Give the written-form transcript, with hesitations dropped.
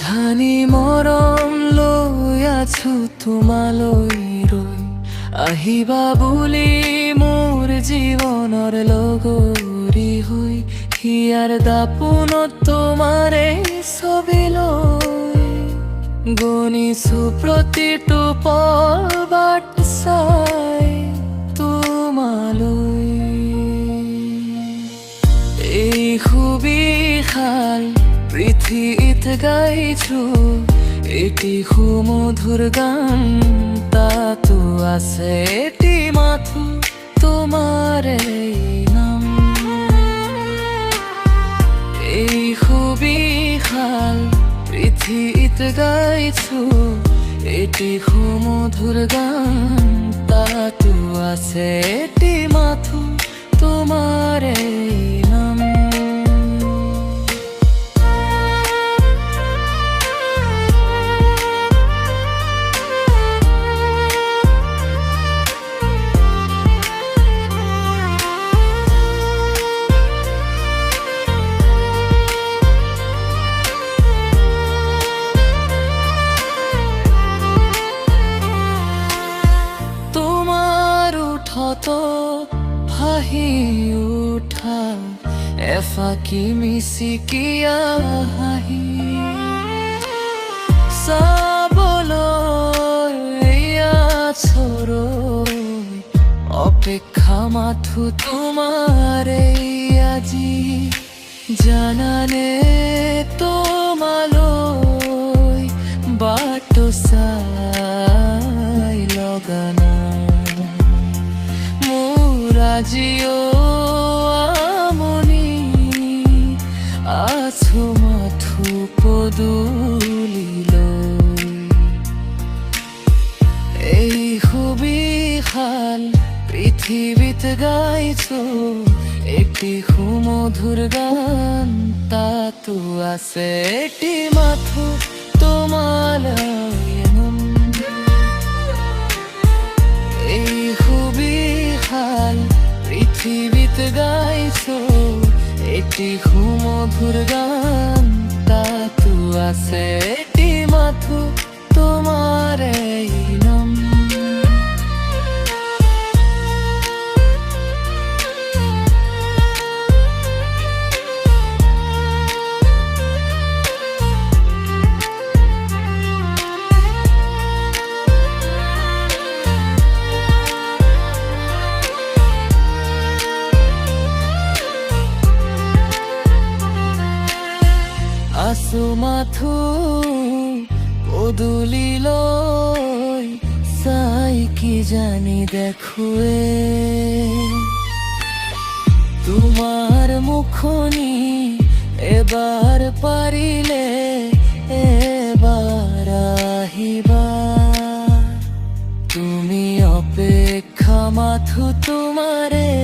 ধানি মৰম লৈ আছো তোমালৈ ৰৈ আহিবা বুলি মোৰ জীৱনৰ লগৰী হৈ হিয়াৰ দাপোনত তোমাৰে ছবি লৈ গণিছো প্ৰতিটো পল বাট চাই তোমালৈ এই সুবিশাল পৃথিৱীত গাইছো এটি সুমধুৰ গান তাতো আছে এটি মাথো তোমাৰে নাম এই সুবিশাল পৃথিৱীত গাইছো এটি সুমধুৰ গান তাতো আছে এটি মাথো তোমাৰে নাম ভাহি উঠা এফাকি মিচিকিয়া হাঁহি চাবলৈ আছৰৈ অপেক্ষা মাথো তোমাৰে আজি জানানে তোমালৈ বাট চাই লগানা আজিও আমনি আছো মাথো পদূলিলৈ এই সুবিশাল পৃথিৱীত গাইছো এটি সুমধুৰ গান তাতো আছে এটি মাথো তোমালৈ নাম এই সুবিশাল পৃথিৱীত গাইছো এটি সুমধুৰ গান তাতো আছে এটি মাথো তোমাৰে নাম আছো মাথো পদূলিলৈ চাই কি জানি দেখোৱে তোমাৰ মুখনি এবাৰ পাৰিলে এবাৰ আহিবা তুমি অপেক্ষা মাথো তোমাৰে